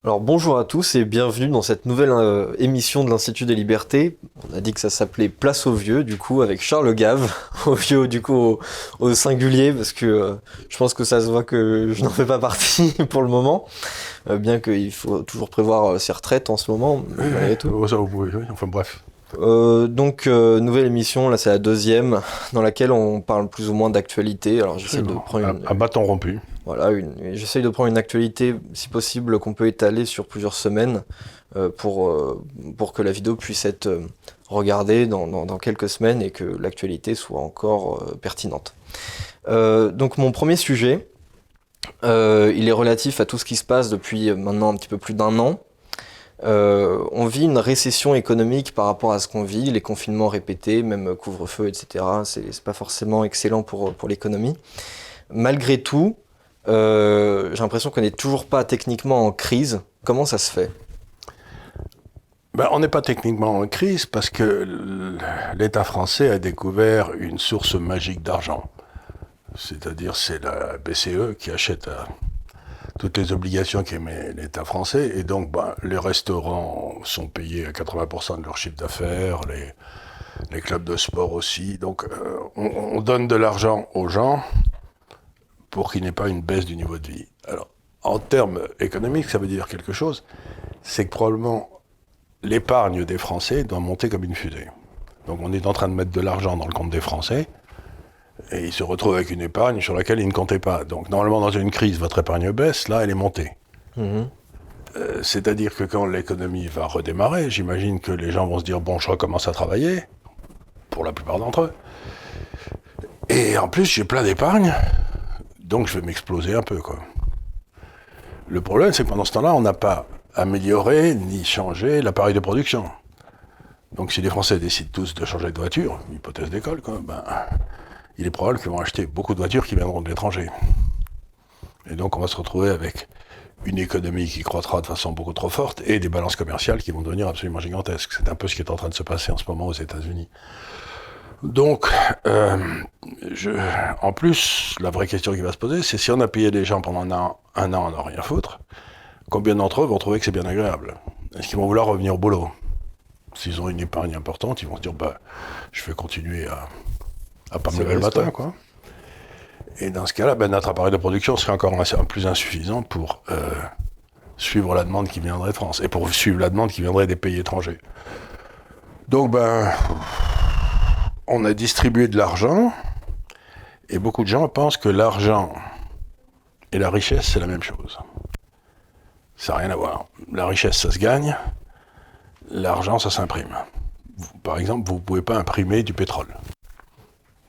Alors bonjour à tous et bienvenue dans cette nouvelle émission de l'Institut des Libertés. On a dit que ça s'appelait Place aux Vieux, du coup avec Charles Gave, au vieux du coup au singulier, parce que je pense que ça se voit que je n'en fais pas partie pour le moment, bien qu'il faut toujours prévoir ses retraites en ce moment, malgré tout. Ça, oui, enfin bref. Nouvelle émission, là c'est la deuxième, dans laquelle on parle plus ou moins d'actualité. Alors Absolument. À bâton rompu. j'essaye de prendre une actualité, si possible, qu'on peut étaler sur plusieurs semaines pour que la vidéo puisse être regardée dans quelques semaines et que l'actualité soit encore pertinente. Donc mon premier sujet, il est relatif à tout ce qui se passe depuis maintenant un petit peu plus d'un an. On vit une récession économique par rapport à ce qu'on vit, les confinements répétés, même couvre-feu, etc. C'est pas forcément excellent pour l'économie. Malgré tout, j'ai l'impression qu'on n'est toujours pas techniquement en crise. Comment ça se fait? On n'est pas techniquement en crise parce que l'État français a découvert une source magique d'argent. C'est-à-dire c'est la BCE qui achète toutes les obligations qu'émet l'État français. Et donc les restaurants sont payés à 80% de leur chiffre d'affaires, les clubs de sport aussi. Donc on donne de l'argent aux gens pour qu'il n'y ait pas une baisse du niveau de vie. Alors, en termes économiques, ça veut dire quelque chose, c'est que probablement l'épargne des Français doit monter comme une fusée. Donc on est en train de mettre de l'argent dans le compte des Français, et ils se retrouvent avec une épargne sur laquelle ils ne comptaient pas. Donc normalement, dans une crise, votre épargne baisse, là, elle est montée. Mhm. C'est-à-dire que quand l'économie va redémarrer, j'imagine que les gens vont se dire, bon, je recommence à travailler, pour la plupart d'entre eux. Et en plus, j'ai plein d'épargne, donc je vais m'exploser un peu, quoi. Le problème, c'est que pendant ce temps-là, on n'a pas amélioré ni changé l'appareil de production. Donc si les Français décident tous de changer de voiture, hypothèse d'école, quoi, il est probable qu'ils vont acheter beaucoup de voitures qui viendront de l'étranger. Et donc on va se retrouver avec une économie qui croîtra de façon beaucoup trop forte et des balances commerciales qui vont devenir absolument gigantesques. C'est un peu ce qui est en train de se passer en ce moment aux États-Unis. Donc, en plus, la vraie question qui va se poser, c'est si on a payé les gens pendant un an à n'en rien foutre, combien d'entre eux vont trouver que c'est bien agréable? Est-ce qu'ils vont vouloir revenir au boulot? S'ils ont une épargne importante, ils vont se dire, je vais continuer à pas me lever le matin, quoi. Et dans ce cas-là, notre appareil de production serait encore plus insuffisant pour suivre la demande qui viendrait de France et pour suivre la demande qui viendrait des pays étrangers. Donc, on a distribué de l'argent, et beaucoup de gens pensent que l'argent et la richesse, c'est la même chose. Ça n'a rien à voir. La richesse, ça se gagne, l'argent, ça s'imprime. Par exemple, vous ne pouvez pas imprimer du pétrole.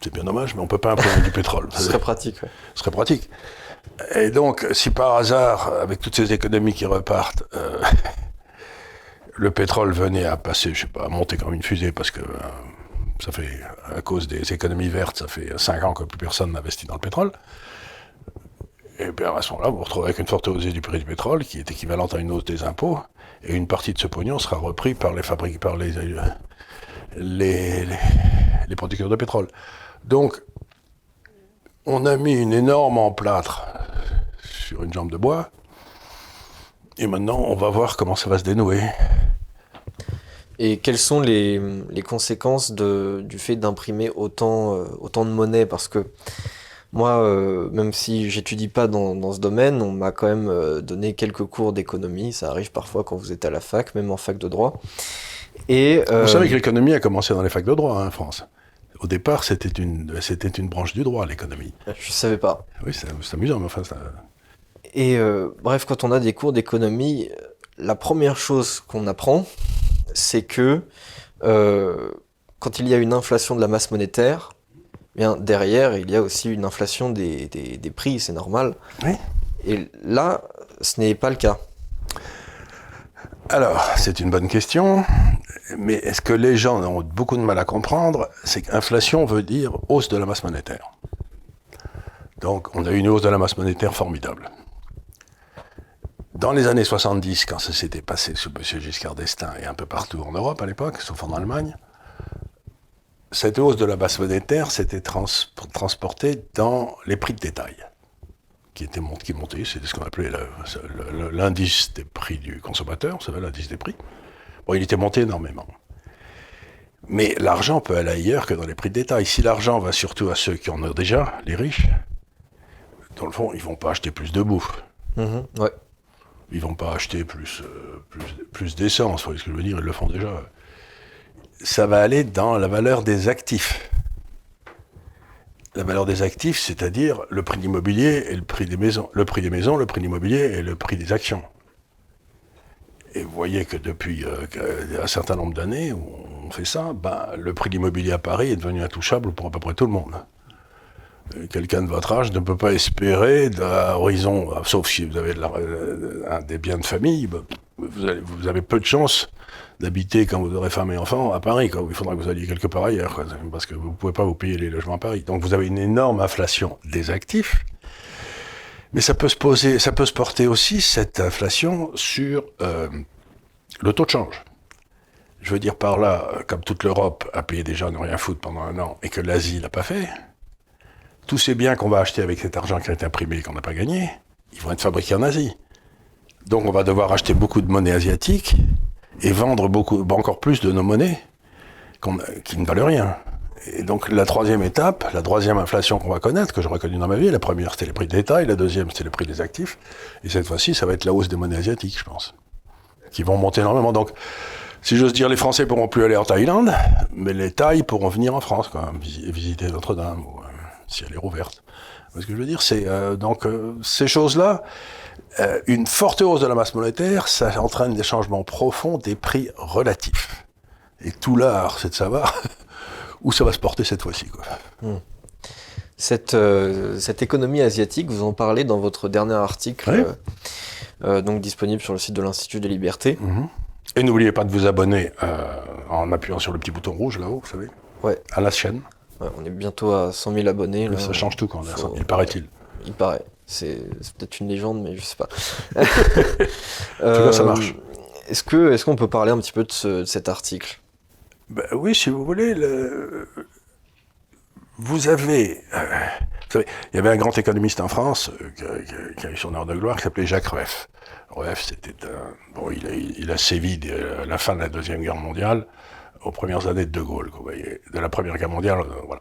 C'est bien dommage, mais on ne peut pas imprimer du pétrole. Ce serait pratique, ouais. Ce serait pratique. Et donc, si par hasard, avec toutes ces économies qui repartent, le pétrole venait à passer, à monter comme une fusée, parce que ça fait, à cause des économies vertes, ça fait 5 ans que plus personne n'investit dans le pétrole. Et bien à ce moment-là, vous vous retrouvez avec une forte hausse du prix du pétrole, qui est équivalente à une hausse des impôts, et une partie de ce pognon sera repris par les producteurs de pétrole. Donc, on a mis une énorme emplâtre sur une jambe de bois, et maintenant, on va voir comment ça va se dénouer. Et quelles sont les conséquences du fait d'imprimer autant de monnaie? Parce que moi, même si j'étudie pas dans ce domaine, on m'a quand même donné quelques cours d'économie. Ça arrive parfois quand vous êtes à la fac, même en fac de droit. Vous savez que l'économie a commencé dans les facs de droit, en France. Au départ, c'était une branche du droit, l'économie. Je savais pas. Oui, c'est amusant, mais enfin, ça... Et bref, quand on a des cours d'économie, la première chose qu'on apprend, c'est que quand il y a une inflation de la masse monétaire, bien derrière, il y a aussi une inflation des prix, c'est normal. Oui. Et là, ce n'est pas le cas. Alors, c'est une bonne question, mais est-ce que les gens ont beaucoup de mal à comprendre? C'est qu'inflation veut dire hausse de la masse monétaire. Donc, on a eu une hausse de la masse monétaire formidable. Dans les années 70, quand ça s'était passé sous M. Giscard d'Estaing et un peu partout en Europe à l'époque, sauf en Allemagne, cette hausse de la masse monétaire s'était transportée dans les prix de détail. qui montait, c'était ce qu'on appelait l'indice des prix du consommateur, vous savez, l'indice des prix. Bon, il était monté énormément. Mais l'argent peut aller ailleurs que dans les prix de détail. Si l'argent va surtout à ceux qui en ont déjà, les riches, dans le fond, ils vont pas acheter plus de bouffe. Ouais. Ils vont pas acheter plus d'essence, vous voyez ce que je veux dire, ils le font déjà. Ça va aller dans la valeur des actifs. La valeur des actifs, c'est-à-dire le prix de l'immobilier et le prix des maisons. Le prix des maisons, le prix de l'immobilier et le prix des actions. Et vous voyez que depuis un certain nombre d'années où on fait ça, le prix de l'immobilier à Paris est devenu intouchable pour à peu près tout le monde. Quelqu'un de votre âge ne peut pas espérer, à horizon, sauf si vous avez des biens de famille, vous avez peu de chances d'habiter quand vous aurez femme et enfants à Paris, quoi. Il faudra que vous alliez quelque part ailleurs, quoi, parce que vous ne pouvez pas vous payer les logements à Paris. Donc vous avez une énorme inflation des actifs, mais ça peut se porter aussi, cette inflation, sur le taux de change. Je veux dire par là, comme toute l'Europe a payé des gens ne rien foutre pendant un an et que l'Asie l'a pas fait, tous ces biens qu'on va acheter avec cet argent qui a été imprimé et qu'on n'a pas gagné, ils vont être fabriqués en Asie. Donc on va devoir acheter beaucoup de monnaie asiatique et vendre encore plus de nos monnaies qui ne valent rien. Et donc la troisième étape, la troisième inflation qu'on va connaître, que j'aurais connue dans ma vie, la première c'était les prix de détail, la deuxième c'était les prix des actifs, et cette fois-ci ça va être la hausse des monnaies asiatiques, je pense, qui vont monter énormément. Donc si j'ose dire, les Français pourront plus aller en Thaïlande, mais les Thaïs pourront venir en France, quoi, visiter Notre-Dame, ou, si elle est rouverte. Ce que je veux dire, c'est ces choses-là, une forte hausse de la masse monétaire, ça entraîne des changements profonds des prix relatifs. Et tout l'art, c'est de savoir où ça va se porter cette fois-ci, quoi. Cette économie asiatique, vous en parlez dans votre dernier article, donc disponible sur le site de l'Institut des Libertés. Et n'oubliez pas de vous abonner en appuyant sur le petit bouton rouge là-haut, vous savez, à la chaîne. Ouais, on est bientôt à 100 000 abonnés. Là, ça change tout quand on est à 100 000, paraît-il. Il paraît. C'est peut-être une légende, mais je sais pas. En tout cas, ça marche. Est-ce qu'on peut parler un petit peu de cet article ? Oui, si vous voulez. Vous savez, il y avait un grand économiste en France qui a eu son heure de gloire, qui s'appelait Jacques Rueff. Rueff, c'était il a sévi à la fin de la Deuxième Guerre mondiale, aux premières années de De Gaulle, vous voyez, de la Première Guerre mondiale, voilà,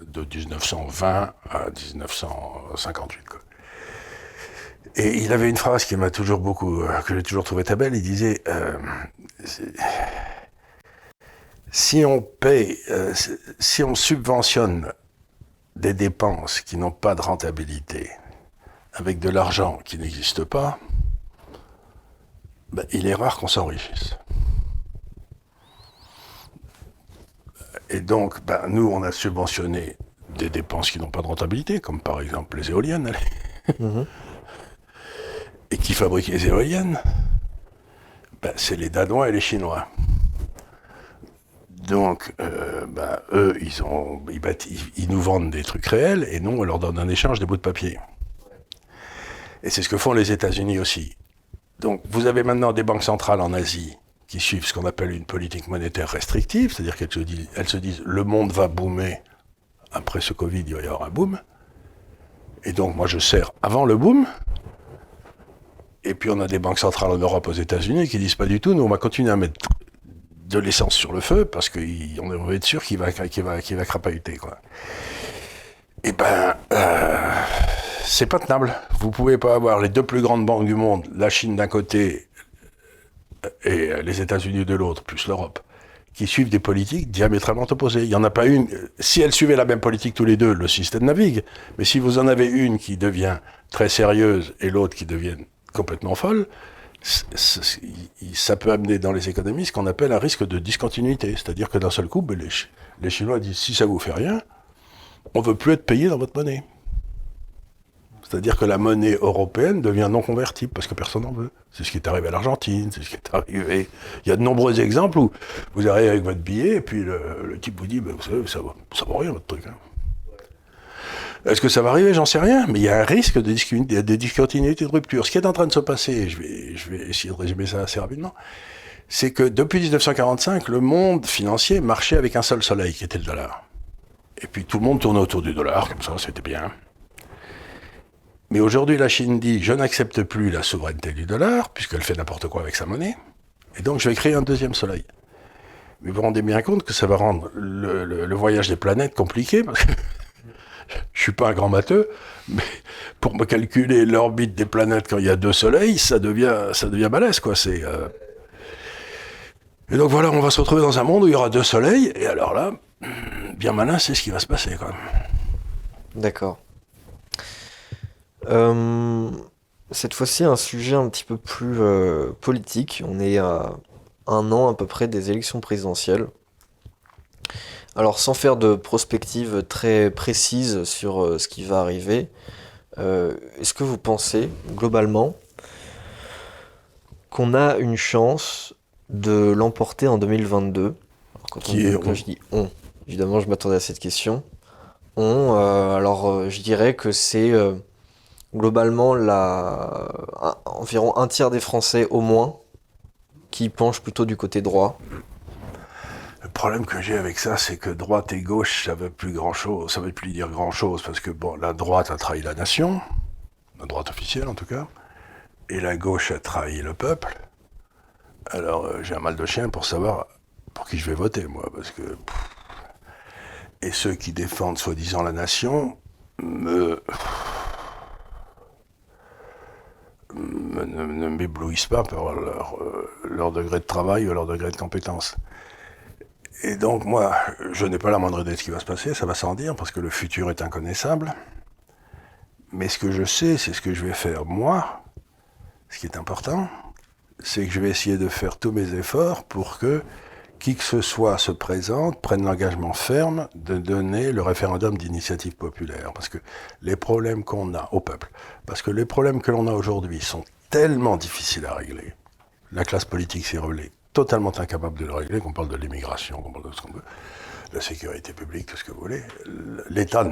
de 1920 à 1958, quoi. Et il avait une phrase qui m'a toujours que j'ai toujours trouvé très belle. Il disait si on subventionne des dépenses qui n'ont pas de rentabilité avec de l'argent qui n'existe pas, il est rare qu'on s'enrichisse. Et donc, nous, on a subventionné des dépenses qui n'ont pas de rentabilité, comme par exemple les éoliennes. Et qui fabriquent les éoliennes, c'est les Danois et les Chinois. Donc, eux, ils nous vendent des trucs réels, et nous, on leur donne en échange des bouts de papier. Et c'est ce que font les États-Unis aussi. Donc, vous avez maintenant des banques centrales en Asie qui suivent ce qu'on appelle une politique monétaire restrictive, c'est-à-dire qu'elles se disent le monde va boomer, après ce Covid, il va y avoir un boom. Et donc, moi, je sers avant le boom. Et puis, on a des banques centrales en Europe, aux États-Unis, qui disent pas du tout, nous, on va continuer à mettre de l'essence sur le feu, parce qu'on veut être sûr qu'il va crapahuter, quoi. Et c'est pas tenable. Vous pouvez pas avoir les deux plus grandes banques du monde, la Chine d'un côté et les États-Unis de l'autre, plus l'Europe, qui suivent des politiques diamétralement opposées. Il n'y en a pas une. Si elles suivaient la même politique tous les deux, le système navigue. Mais si vous en avez une qui devient très sérieuse et l'autre qui devient complètement folle, ça peut amener dans les économies ce qu'on appelle un risque de discontinuité. C'est-à-dire que d'un seul coup, les Chinois disent si ça vous fait rien, on ne veut plus être payé dans votre monnaie. C'est-à-dire que la monnaie européenne devient non convertible parce que personne n'en veut. C'est ce qui est arrivé à l'Argentine, c'est ce qui est arrivé. Il y a de nombreux exemples où vous arrivez avec votre billet et puis le type vous dit vous savez, ça vaut rien votre truc. Hein. Est-ce que ça va arriver? J'en sais rien, mais il y a un risque de discontinuité, de rupture. Ce qui est en train de se passer, je vais essayer de résumer ça assez rapidement, c'est que depuis 1945, le monde financier marchait avec un seul soleil qui était le $. Et puis tout le monde tournait autour du dollar, comme ça, c'était bien. Mais aujourd'hui, la Chine dit, je n'accepte plus la souveraineté du dollar, puisqu'elle fait n'importe quoi avec sa monnaie, et donc je vais créer un deuxième soleil. Mais vous vous rendez bien compte que ça va rendre le voyage des planètes compliqué, parce que je suis pas un grand matheux, mais pour me calculer l'orbite des planètes quand il y a deux soleils, ça devient balèze, quoi. Et donc voilà, on va se retrouver dans un monde où il y aura deux soleils, et alors là, bien malin, c'est ce qui va se passer, quoi. D'accord. Cette fois-ci, un sujet un petit peu plus politique. On est à un an à peu près des élections présidentielles. Alors, sans faire de prospective très précise sur ce qui va arriver, est-ce que vous pensez, globalement, qu'on a une chance de l'emporter en 2022? Alors, Qui est quand je dis on, évidemment, je m'attendais à cette question. Je dirais que c'est globalement environ un tiers des Français au moins qui penchent plutôt du côté droit. Le problème que j'ai avec ça, c'est que droite et gauche, ça veut plus grand-chose, ça veut plus dire grand-chose, parce que bon, la droite a trahi la nation, la droite officielle en tout cas, et la gauche a trahi le peuple. Alors j'ai un mal de chien pour savoir pour qui je vais voter, moi, parce que... Et ceux qui défendent soi-disant la nation ne m'éblouissent pas par leur degré de travail ou leur degré de compétence. Et donc moi, je n'ai pas la moindre idée de ce qui va se passer, ça va sans dire, parce que le futur est inconnaissable. Mais ce que je sais, c'est ce que je vais faire moi. Ce qui est important, c'est que je vais essayer de faire tous mes efforts pour que qui que ce soit se présente, prenne l'engagement ferme de donner le référendum d'initiative populaire. Parce que les problèmes qu'on a au peuple, parce que les problèmes que l'on a aujourd'hui sont tellement difficiles à régler. La classe politique s'est révélée totalement incapable de le régler, qu'on parle de l'immigration, qu'on parle de ce qu'on veut, la sécurité publique, tout ce que vous voulez. L'État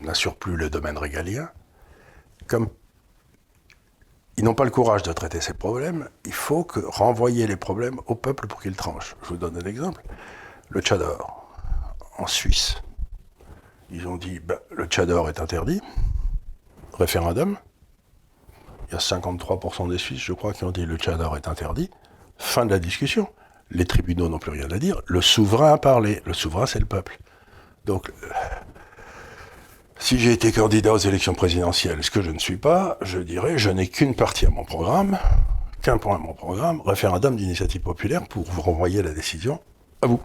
n'assure plus le domaine régalien. Comme ils n'ont pas le courage de traiter ces problèmes, il faut renvoyer les problèmes au peuple pour qu'il tranche. Je vous donne un exemple. Le tchador, en Suisse, ils ont dit le tchador est interdit, référendum. Il y a 53% des Suisses, je crois, qui ont dit le tchador est interdit. Fin de la discussion. Les tribunaux n'ont plus rien à dire. Le souverain a parlé. Le souverain, c'est le peuple. Donc, si j'ai été candidat aux élections présidentielles, ce que je ne suis pas, je dirais, je n'ai qu'une partie à mon programme, qu'un point à mon programme, référendum d'initiative populaire pour vous renvoyer la décision à vous.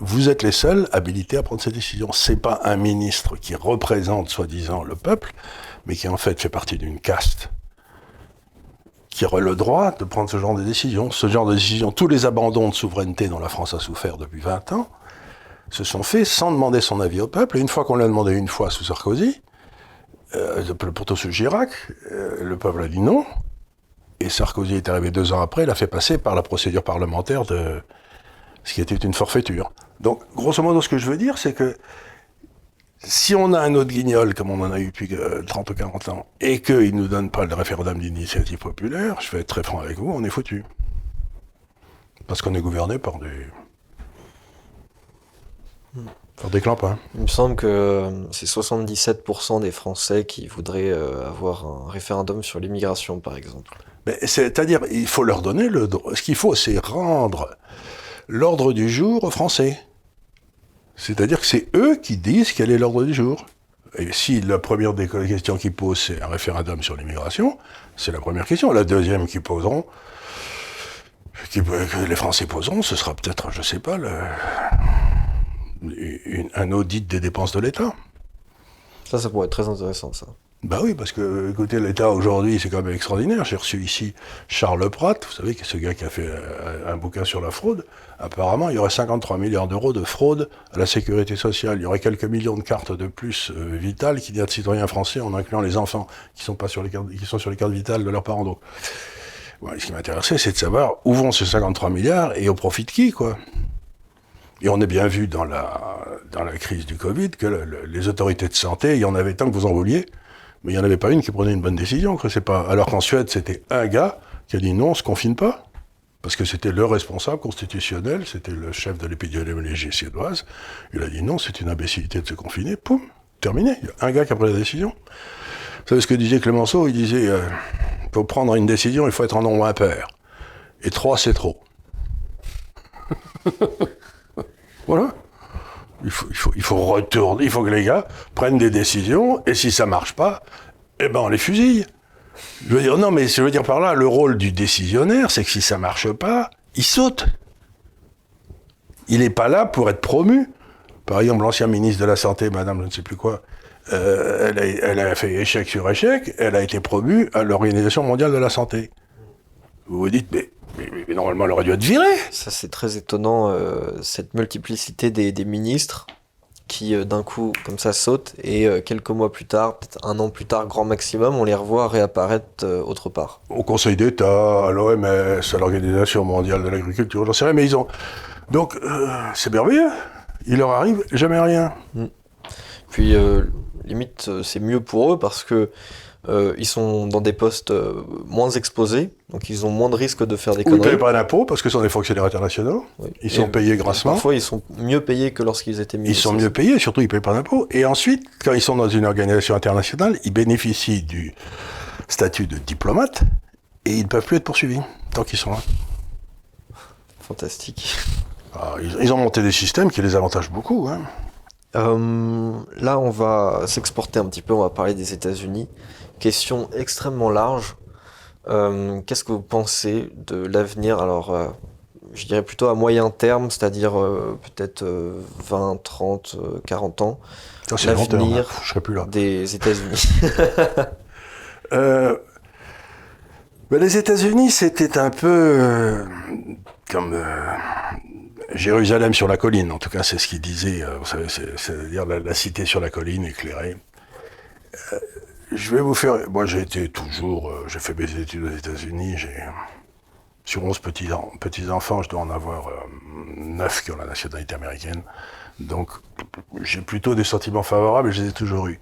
Vous êtes les seuls habilités à prendre cette décision. C'est pas un ministre qui représente, soi-disant, le peuple, mais qui en fait fait partie d'une caste qui aurait le droit de prendre ce genre de décision. Ce genre de décision, tous les abandons de souveraineté dont la France a souffert depuis 20 ans, se sont faits sans demander son avis au peuple. Et une fois qu'on l'a demandé une fois sous Sarkozy, pour sous Chirac, le peuple a dit non. Et Sarkozy est arrivé 2 ans après, il a fait passer par la procédure parlementaire de ce qui était une forfaiture. Donc, grosso modo, ce que je veux dire, c'est que si on a un autre guignol, comme on en a eu depuis 30 ou 40 ans, et qu'il ne nous donne pas le référendum d'initiative populaire, je vais être très franc avec vous, on est foutu. Parce qu'on est gouverné par des clampins. Il me semble que c'est 77% des Français qui voudraient avoir un référendum sur l'immigration, par exemple. Mais c'est-à-dire, il faut leur donner le droit. Ce qu'il faut, c'est rendre l'ordre du jour aux Français. C'est-à-dire que c'est eux qui disent quel est l'ordre du jour. Et si la première des questions qu'ils posent, c'est un référendum sur l'immigration, c'est la première question. La deuxième qu'ils poseront, que les Français poseront, ce sera peut-être, je sais pas, un audit des dépenses de l'État. Ça pourrait être très intéressant, ça. Bah oui, parce que, écoutez, l'État aujourd'hui, c'est quand même extraordinaire. J'ai reçu ici Charles Pratt, vous savez, ce gars qui a fait un bouquin sur la fraude. Apparemment, il y aurait 53 milliards d'euros de fraude à la sécurité sociale. Il y aurait quelques millions de cartes de plus vitales qu'il y a de citoyens français, en incluant les enfants qui sont sur les cartes vitales de leurs parents. Donc, ouais, ce qui m'intéressait, c'est de savoir où vont ces 53 milliards et au profit de qui, quoi. Et on a bien vu dans la crise du Covid que les autorités de santé, il y en avait tant que vous en vouliez, mais il n'y en avait pas une qui prenait une bonne décision. Alors qu'en Suède, c'était un gars qui a dit non, on ne se confine pas, parce que c'était le responsable constitutionnel, c'était le chef de l'épidémiologie suédoise. Il a dit non, c'est une imbécilité de se confiner, poum, terminé. Il y a un gars qui a pris la décision. Vous savez ce que disait Clémenceau? Il disait, pour prendre une décision, il faut être en nombre impair. Et 3, c'est trop. Voilà. Il faut retourner, il faut que les gars prennent des décisions, et si ça marche pas, eh ben on les fusille. Je veux dire, non, mais je veux dire par là, le rôle du décisionnaire, c'est que si ça marche pas, il saute. Il n'est pas là pour être promu. Par exemple, l'ancien ministre de la Santé, madame je ne sais plus quoi, elle a fait échec sur échec, elle a été promue à l'Organisation mondiale de la santé. Vous vous dites, mais normalement, elle aurait dû être virée. Ça, c'est très étonnant, cette multiplicité des ministres qui, d'un coup, comme ça, sautent et quelques mois plus tard, peut-être un an plus tard, grand maximum, on les revoit réapparaître autre part. Au Conseil d'État, à l'OMS, à l'Organisation mondiale de l'agriculture, j'en sais rien, mais ils ont... Donc, c'est merveilleux. Il leur arrive jamais rien. Puis, limite, c'est mieux pour eux parce que ils sont dans des postes moins exposés, donc ils ont moins de risques de faire des Ou ils ne conneries. payent pas d'impôts parce que ce sont des fonctionnaires internationaux. Oui. Ils sont payés grassement. Parfois, ils sont mieux payés que lorsqu'ils étaient Ils ministres. sont mieux payés, surtout ils ne payent pas d'impôts. Et ensuite, quand ils sont dans une organisation internationale, ils bénéficient du statut de diplomate et ils ne peuvent plus être poursuivis tant qu'ils sont là. Fantastique. Ah, ils ont monté des systèmes qui les avantagent beaucoup. Hein. Là, on va s'exporter un petit peu, on va parler des États-Unis. Question extrêmement large. Qu'est-ce que vous pensez de l'avenir? Alors, je dirais plutôt à moyen terme, c'est-à-dire peut-être 20, 30, 40 ans. Ça, c'est long terme, L'avenir je serai plus là. des États-Unis. Ben, les États-Unis, c'était un peu comme Jérusalem sur la colline. En tout cas, c'est ce qu'il disait. Vous savez, c'est-à-dire la cité sur la colline éclairée. Je vais vous faire... Moi, j'ai fait mes études aux États-Unis. Sur 11 petits-enfants, je dois en avoir 9 qui ont la nationalité américaine. Donc, j'ai plutôt des sentiments favorables et je les ai toujours eus.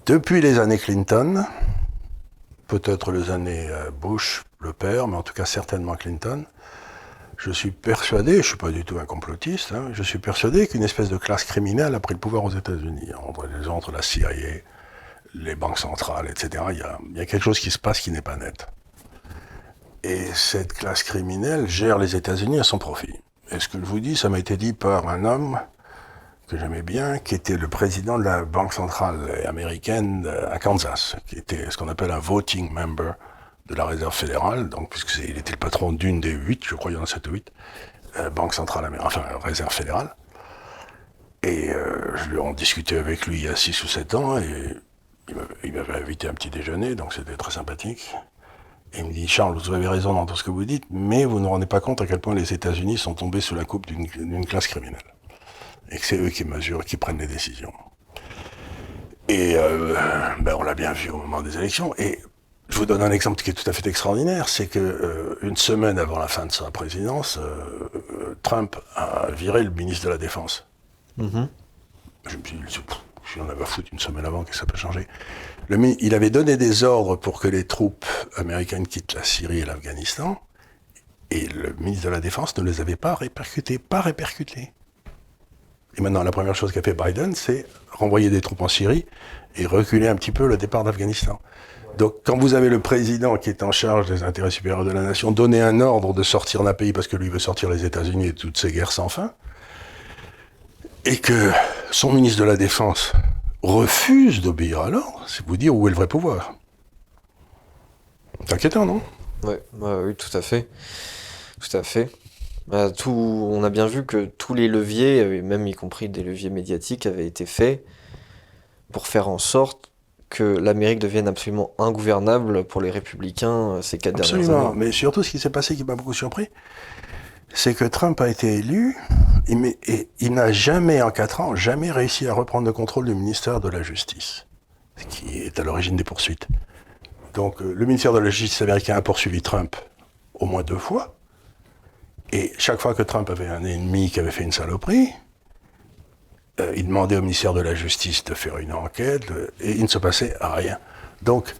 Depuis les années Clinton, peut-être les années Bush, le père, mais en tout cas certainement Clinton, je suis persuadé, je ne suis pas du tout un complotiste, hein, je suis persuadé qu'une espèce de classe criminelle a pris le pouvoir aux États-Unis, entre la CIA, les banques centrales, etc. Il y a quelque chose qui se passe qui n'est pas net. Et cette classe criminelle gère les États-Unis à son profit. Et ce que je vous dis, ça m'a été dit par un homme que j'aimais bien, qui était le président de la Banque centrale américaine à Kansas, qui était ce qu'on appelle un voting member de la Réserve fédérale, donc puisqu'il était le patron d'une des 8, je crois qu'il y en a 7 ou 8, Banque centrale américaine, enfin Réserve fédérale. Et on discutait avec lui il y a 6 ou 7 ans, et il m'avait invité à un petit déjeuner, donc c'était très sympathique. Et il me dit, Charles, vous avez raison dans tout ce que vous dites, mais vous ne vous rendez pas compte à quel point les États-Unis sont tombés sous la coupe d'une classe criminelle. Et que c'est eux qui mesurent, qui prennent les décisions. Et on l'a bien vu au moment des élections. Et je vous donne un exemple qui est tout à fait extraordinaire, c'est que une semaine avant la fin de sa présidence, Trump a viré le ministre de la Défense. Mm-hmm. Je me suis dit, si on avait à foutre une semaine avant, que ça peut changer. Il avait donné des ordres pour que les troupes américaines quittent la Syrie et l'Afghanistan, et le ministre de la Défense ne les avait pas répercutés. Et maintenant, la première chose qu'a fait Biden, c'est renvoyer des troupes en Syrie et reculer un petit peu le départ d'Afghanistan. Donc, quand vous avez le président qui est en charge des intérêts supérieurs de la nation donner un ordre de sortir d'un pays parce que lui veut sortir les États-Unis et toutes ces guerres sans fin, et que son ministre de la Défense refuse d'obéir à l'ordre, c'est vous dire où est le vrai pouvoir. C'est inquiétant, non? Oui, tout à fait. Tout à fait. On a bien vu que tous les leviers, même y compris des leviers médiatiques, avaient été faits pour faire en sorte que l'Amérique devienne absolument ingouvernable pour les républicains ces 4 dernières années. Absolument, mais surtout ce qui s'est passé qui m'a beaucoup surpris, c'est que Trump a été élu et il n'a jamais, en 4 ans, jamais réussi à reprendre le contrôle du ministère de la Justice, qui est à l'origine des poursuites. Donc le ministère de la Justice américain a poursuivi Trump au moins 2 fois, et chaque fois que Trump avait un ennemi qui avait fait une saloperie, il demandait au ministère de la Justice de faire une enquête, et il ne se passait rien. Donc,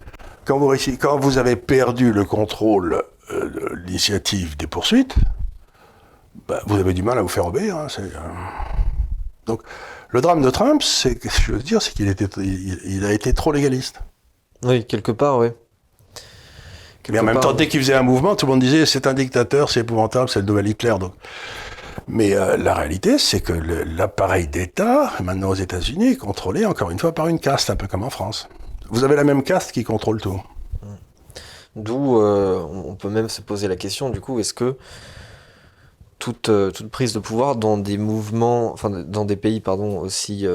quand vous avez perdu le contrôle de l'initiative des poursuites, vous avez du mal à vous faire obéir. Hein, donc, le drame de Trump, c'est qu'il a été trop légaliste. Oui, quelque part, oui. Mais en même temps, dès qu'il faisait un mouvement, tout le monde disait c'est un dictateur, c'est épouvantable, c'est le nouvel Hitler. Donc. Mais la réalité, c'est que l'appareil d'État, maintenant aux États-Unis, est contrôlé encore une fois par une caste, un peu comme en France. Vous avez la même caste qui contrôle tout. D'où on peut même se poser la question, du coup, est-ce que toute prise de pouvoir dans des mouvements, enfin dans des pays, pardon, aussi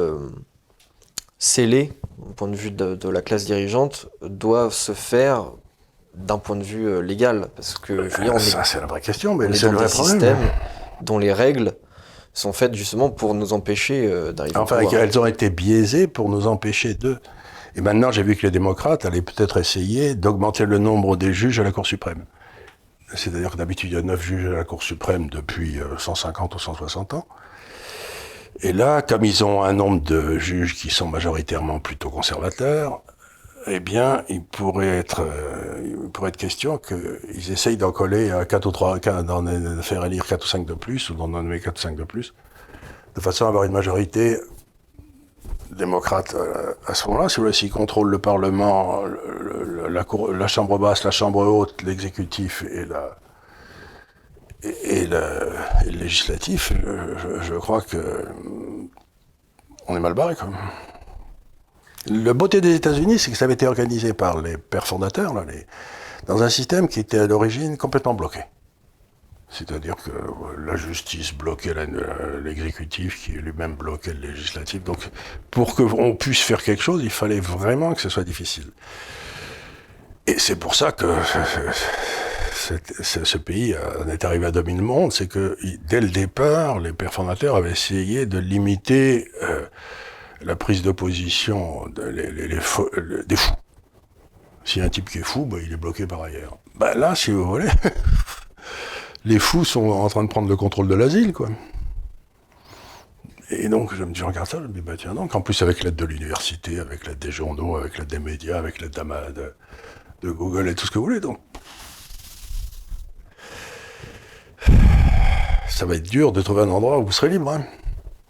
scellés, au point de vue de la classe dirigeante, doivent se faire d'un point de vue légal? Parce que, je veux dire, Ça, c'est la vraie question, mais on est c'est dans le des vrai problème. systèmes dont les règles sont faites justement pour nous empêcher d'arriver au Enfin, pouvoir. elles ont été biaisées pour nous empêcher de. Et maintenant, j'ai vu que les démocrates allaient peut-être essayer d'augmenter le nombre des juges à la Cour suprême. C'est-à-dire que d'habitude, il y a 9 juges à la Cour suprême depuis 150 ou 160 ans. Et là, comme ils ont un nombre de juges qui sont majoritairement plutôt conservateurs, eh bien, il pourrait être question qu'ils essayent d'en coller 4 ou 3, d'en faire élire 4 ou 5 de plus, ou d'en nommer 4 ou 5 de plus, de façon à avoir une majorité démocrate à ce moment-là. Si vous voulez, s'ils contrôlent le Parlement, la Chambre basse, la Chambre haute, l'exécutif et le législatif, je crois que on est mal barré, quand même. La beauté des États-Unis, c'est que ça avait été organisé par les pères fondateurs, là, dans un système qui était à l'origine complètement bloqué. C'est-à-dire que la justice bloquait l'exécutif, qui lui-même bloquait le législatif. Donc, pour qu'on puisse faire quelque chose, il fallait vraiment que ce soit difficile. Et c'est pour ça que ce pays en est arrivé à dominer le monde. C'est que, dès le départ, les pères fondateurs avaient essayé de limiter la prise d'opposition des fous. S'il y a un type qui est fou, bah, il est bloqué par ailleurs. Bah, là, si vous voulez, les fous sont en train de prendre le contrôle de l'asile, quoi. Et donc, je regarde ça, je me dis, bah tiens, donc, en plus, avec l'aide de l'université, avec l'aide des journaux, avec l'aide des médias, avec l'aide de Google et tout ce que vous voulez, donc. Ça va être dur de trouver un endroit où vous serez libre, hein.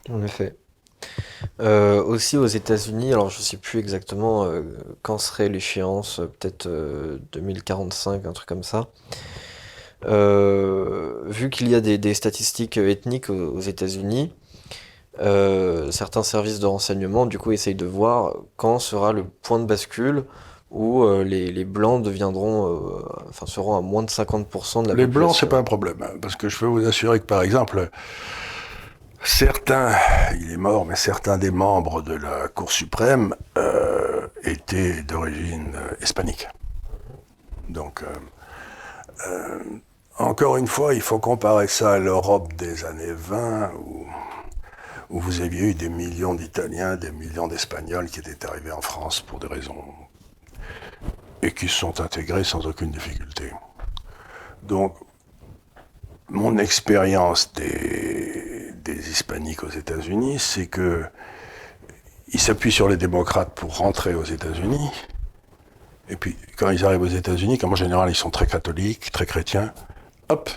En effet. Aussi aux États-Unis, alors je sais plus exactement quand serait l'échéance, peut-être 2045, un truc comme ça. Vu qu'il y a des statistiques ethniques aux États-Unis, certains services de renseignement du coup essayent de voir quand sera le point de bascule où les blancs deviendront, enfin seront à moins de 50% de la Les population. blancs, c'est pas un problème, hein, parce que je peux vous assurer que, par exemple, certains, il est mort, mais certains des membres de la Cour suprême étaient d'origine hispanique. Donc, encore une fois, il faut comparer ça à l'Europe des années 20, où vous aviez eu des millions d'Italiens, des millions d'Espagnols qui étaient arrivés en France pour des raisons et qui se sont intégrés sans aucune difficulté. Donc, mon expérience des hispaniques aux États-Unis, c'est que ils s'appuient sur les démocrates pour rentrer aux États-Unis. Et puis, quand ils arrivent aux États-Unis, comme en général ils sont très catholiques, très chrétiens, hop,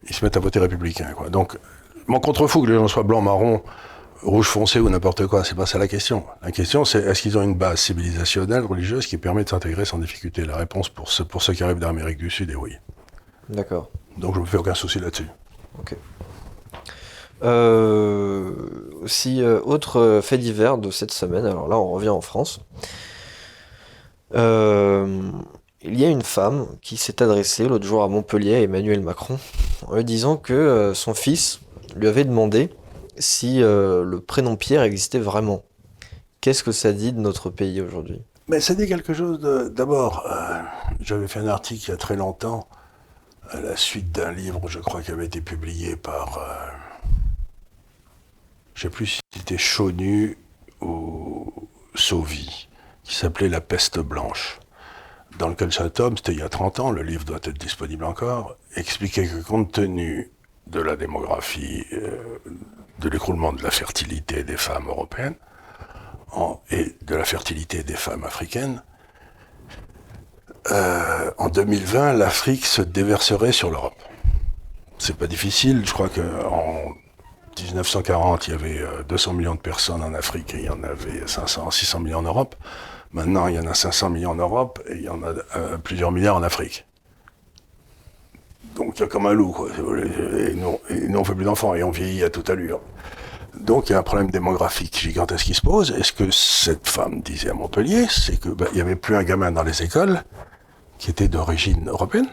ils se mettent à voter républicain, quoi. Donc, mon contre-fou que les gens soient blancs, marrons, rouge foncé ou n'importe quoi, c'est pas ça la question. La question, c'est est-ce qu'ils ont une base civilisationnelle, religieuse, qui permet de s'intégrer sans difficulté? La réponse pour ceux qui arrivent d'Amérique du Sud est oui. D'accord. Donc je me fais aucun souci là-dessus. Ok. Aussi, autre fait divers de cette semaine, alors là on revient en France. Il y a une femme qui s'est adressée l'autre jour à Montpellier à Emmanuel Macron en lui disant que son fils lui avait demandé si le prénom Pierre existait vraiment. Qu'est-ce que ça dit de notre pays aujourd'hui? Mais ça dit quelque chose de... D'abord, j'avais fait un article il y a très longtemps, à la suite d'un livre, je crois, qui avait été publié par... je ne sais plus si c'était Chaunu ou Sauvy, qui s'appelait La peste blanche, dans lequel cet homme, c'était il y a 30 ans, le livre doit être disponible encore, expliquait que compte tenu de la démographie, de l'écroulement de la fertilité des femmes européennes, et de la fertilité des femmes africaines, en 2020, l'Afrique se déverserait sur l'Europe. C'est pas difficile, je crois qu'en 1940, il y avait 200 millions de personnes en Afrique et il y en avait 500, 600 millions en Europe. Maintenant, il y en a 500 millions en Europe et il y en a plusieurs milliards en Afrique. Donc il y a comme un loup, quoi. Et nous, on fait plus d'enfants et on vieillit à toute allure. Donc il y a un problème démographique gigantesque qui se pose. Et ce que cette femme disait à Montpellier, c'est que il n'y avait plus un gamin dans les écoles qui était d'origine européenne.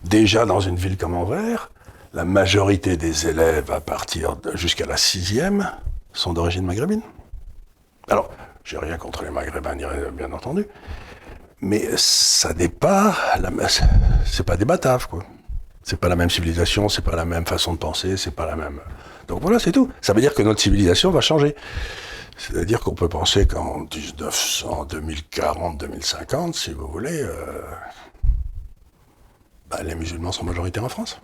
Déjà dans une ville comme Anvers, la majorité des élèves jusqu'à la 6e sont d'origine maghrébine. Alors, j'ai rien contre les Maghrébins, bien entendu, mais ça n'est pas c'est pas des Bataves, quoi. C'est pas la même civilisation, c'est pas la même façon de penser, c'est pas la même. Donc voilà, c'est tout. Ça veut dire que notre civilisation va changer. C'est-à-dire qu'on peut penser qu'en 2040, 2050, si vous voulez, les musulmans sont majoritaires en France.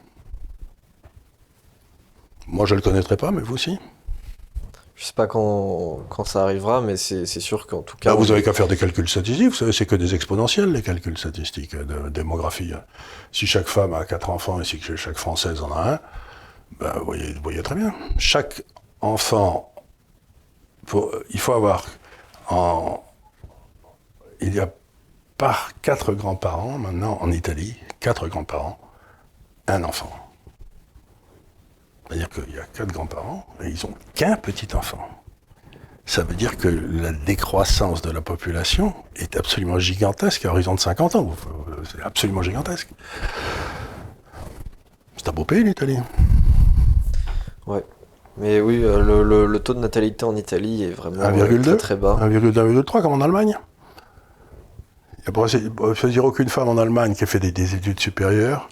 Moi, je le connaîtrais pas, mais vous aussi. Je sais pas quand ça arrivera, mais c'est sûr qu'en tout cas... vous avez qu'à faire des calculs statistiques, vous savez, c'est que des exponentiels, les calculs statistiques de démographie. Si chaque femme a 4 enfants et si chaque Française en a un, vous voyez très bien. Chaque enfant, il faut avoir... Il y a par 4 grands-parents, maintenant, en Italie, 4 grands-parents, un enfant. C'est-à-dire qu'il y a 4 grands-parents et ils n'ont qu'un petit enfant. Ça veut dire que la décroissance de la population est absolument gigantesque à horizon de 50 ans. C'est absolument gigantesque. C'est un beau pays, l'Italie. Ouais. Mais oui, le taux de natalité en Italie est vraiment 1,2, très très bas. 1,2-1,3 comme en Allemagne. Il ne faut dire aucune femme en Allemagne qui a fait des études supérieures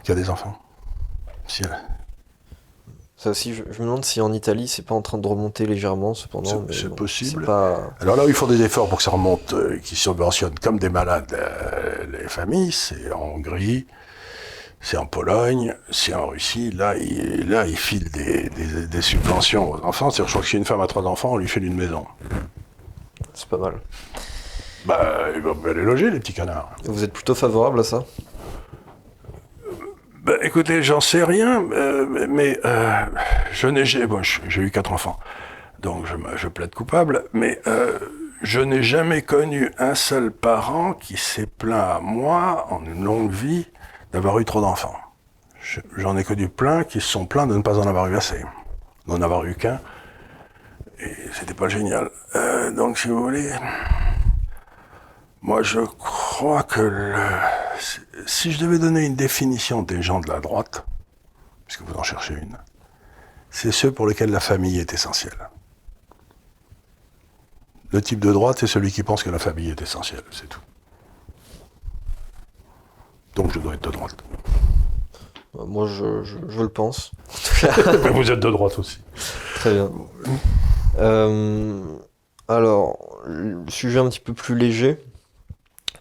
qui a des enfants. Si elle... Ça aussi, je me demande si en Italie, c'est pas en train de remonter légèrement, cependant. C'est possible. C'est pas... Alors là où ils font des efforts pour que ça remonte, qui subventionnent comme des malades les familles, c'est en Hongrie, c'est en Pologne, c'est en Russie. Là, ils filent des subventions aux enfants. C'est-à-dire, je crois que si une femme a 3 enfants, on lui file une maison. C'est pas mal. Ils vont les loger, les petits canards. Vous êtes plutôt favorable à ça ? Écoutez, j'en sais rien, mais j'ai eu 4 enfants, donc je plaide coupable, mais je n'ai jamais connu un seul parent qui s'est plaint à moi, en une longue vie, d'avoir eu trop d'enfants. J'en ai connu plein qui se sont plaints de ne pas en avoir eu assez, d'en avoir eu qu'un, et c'était pas génial. Donc si vous voulez... Moi, je crois que si je devais donner une définition des gens de la droite, puisque vous en cherchez une, c'est ceux pour lesquels la famille est essentielle. Le type de droite, c'est celui qui pense que la famille est essentielle, c'est tout. Donc je dois être de droite. Moi, je le pense. Mais vous êtes de droite aussi. Très bien. Alors, le sujet un petit peu plus léger.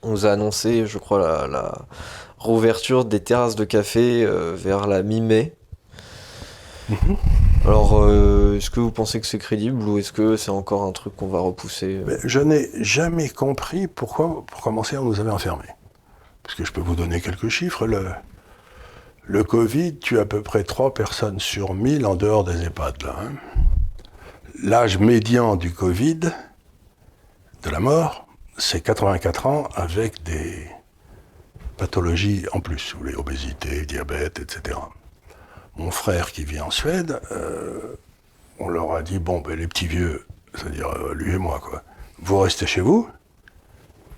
On nous a annoncé, je crois, la réouverture des terrasses de café vers la mi-mai. Alors, est-ce que vous pensez que c'est crédible ou est-ce que c'est encore un truc qu'on va repousser ? Je n'ai jamais compris pourquoi, pour commencer, on nous avait enfermés. Parce que je peux vous donner quelques chiffres. Le Covid tue à peu près 3 personnes sur 1000 en dehors des EHPAD. Là, hein. L'âge médian du Covid, de la mort, c'est 84 ans avec des pathologies en plus, si vous voulez, obésité, diabète, etc. Mon frère qui vit en Suède, on leur a dit, les petits vieux, c'est-à-dire lui et moi, quoi, vous restez chez vous,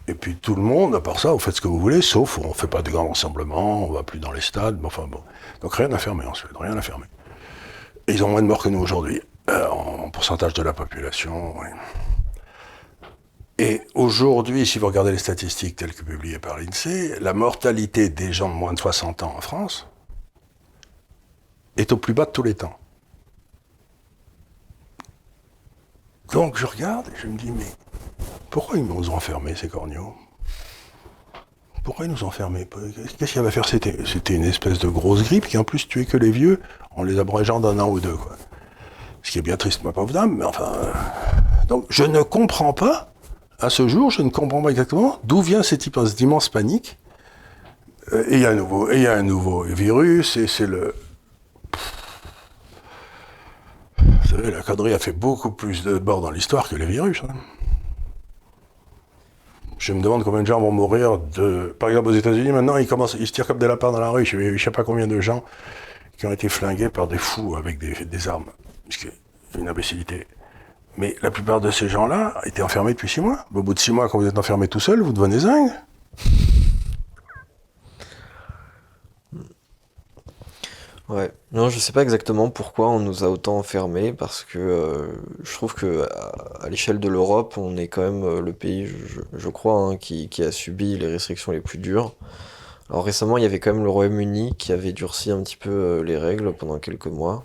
et puis tout le monde, à part ça, vous faites ce que vous voulez, sauf on ne fait pas de grands rassemblements, on ne va plus dans les stades, Donc rien n'a fermé en Suède, rien n'a fermé. Et ils ont moins de morts que nous aujourd'hui, en pourcentage de la population, oui. Et aujourd'hui, si vous regardez les statistiques telles que publiées par l'INSEE, la mortalité des gens de moins de 60 ans en France est au plus bas de tous les temps. Donc je regarde et je me dis, mais pourquoi ils nous ont enfermés, ces corneaux ? Pourquoi ils nous ont enfermés ? Qu'est-ce qu'il y avait à faire ? C'était une espèce de grosse grippe qui en plus tuait que les vieux en les abrégeant d'un an ou deux, quoi. Ce qui est bien triste, ma pauvre dame, mais enfin... Donc je ne comprends pas. À ce jour, je ne comprends pas exactement d'où vient cette immense panique. Et il y a un nouveau virus, et c'est le... Vous savez, la connerie a fait beaucoup plus de morts dans l'histoire que les virus. Hein. Je me demande combien de gens vont mourir de... Par exemple, aux États-Unis, maintenant, ils se tirent comme des lapins dans la rue. Je ne sais pas combien de gens qui ont été flingués par des fous avec des armes. C'est une imbécilité. Mais la plupart de ces gens-là étaient enfermés depuis 6 mois. Au bout de 6 mois, quand vous êtes enfermé tout seul, vous devenez zingue. Ouais. Non, je sais pas exactement pourquoi on nous a autant enfermés, parce que je trouve que à l'échelle de l'Europe, on est quand même le pays, je crois, hein, qui a subi les restrictions les plus dures. Alors récemment, il y avait quand même le Royaume-Uni qui avait durci un petit peu les règles pendant quelques mois.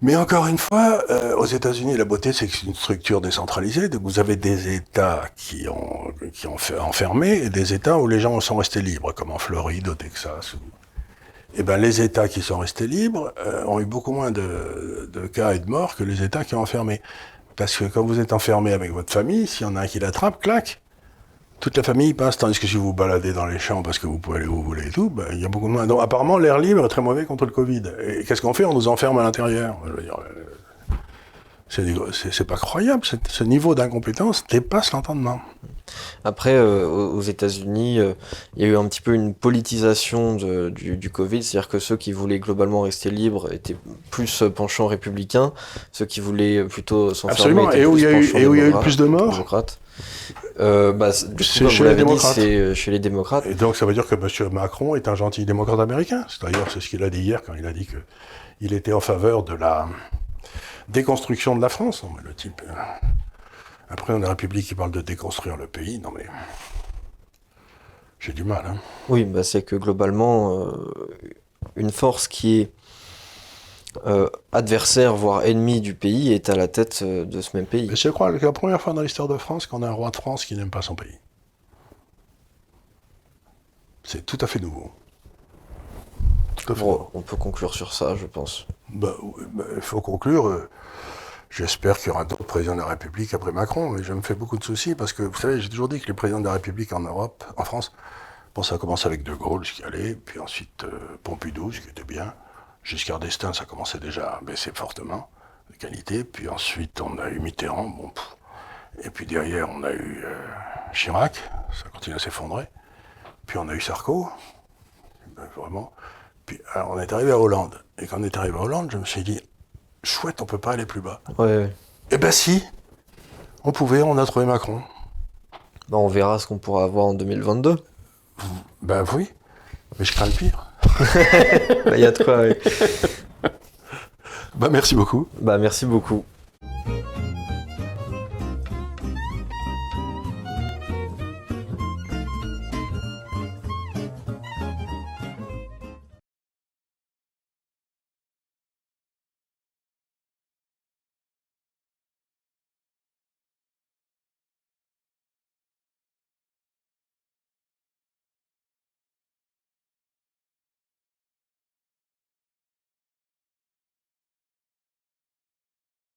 Mais encore une fois, aux États-Unis, la beauté, c'est que c'est une structure décentralisée. Donc vous avez des États qui ont fait enfermé et des États où les gens sont restés libres, comme en Floride, au Texas. Eh ben, les États qui sont restés libres ont eu beaucoup moins de cas et de morts que les États qui ont enfermé. Parce que quand vous êtes enfermé avec votre famille, s'il y en a un qui l'attrape, clac, toute la famille passe. Tandis que si vous vous baladez dans les champs parce que vous pouvez aller où vous voulez et tout, ben, il y a beaucoup moins. Donc apparemment, l'air libre est très mauvais contre le Covid. Et qu'est-ce qu'on fait? On nous enferme à l'intérieur. Je veux dire, c'est pas croyable. Ce niveau d'incompétence dépasse l'entendement. Après, aux États-Unis, il y a eu un petit peu une politisation du Covid, c'est-à-dire que ceux qui voulaient globalement rester libres étaient plus penchants républicains, ceux qui voulaient plutôt s'enfermer Absolument. étaient Et où plus il y a eu, penchants et où il y a eu le plus de morts? démocrates. Du coup, C'est comme chez vous les l'avez dit, démocrates. c'est chez les démocrates. Et donc ça veut dire que M. Macron est un gentil démocrate américain. D'ailleurs, c'est ce qu'il a dit hier quand il a dit qu'il était en faveur de la déconstruction de la France. Non, mais le type. Après, on a une république qui parle de déconstruire le pays. Non mais. J'ai du mal, hein. Oui, c'est que globalement, une force qui est adversaire, voire ennemi du pays, est à la tête de ce même pays. Mais je crois que c'est la première fois dans l'histoire de France qu'on a un roi de France qui n'aime pas son pays. C'est tout à fait nouveau. Tout à fait nouveau. Bon, on peut conclure sur ça, je pense. Il faut conclure. J'espère qu'il y aura d'autres présidents de la République après Macron, mais je me fais beaucoup de soucis parce que, vous savez, j'ai toujours dit que les présidents de la République en Europe, en France, bon, ça a commencé avec De Gaulle, ce qui allait, puis ensuite Pompidou, ce qui était bien. Giscard d'Estaing, ça commençait déjà à baisser fortement de qualité, puis ensuite on a eu Mitterrand, bon, et puis derrière on a eu Chirac, ça continue à s'effondrer, puis on a eu Sarko, vraiment, puis alors, on est arrivé à Hollande, et quand on est arrivé à Hollande, je me suis dit, chouette, on peut pas aller plus bas. Ouais. Eh ben si, on pouvait, on a trouvé Macron. On verra ce qu'on pourra avoir en 2022. Ben oui, mais je crains le pire. Il y a de quoi, oui. Merci beaucoup. Merci beaucoup.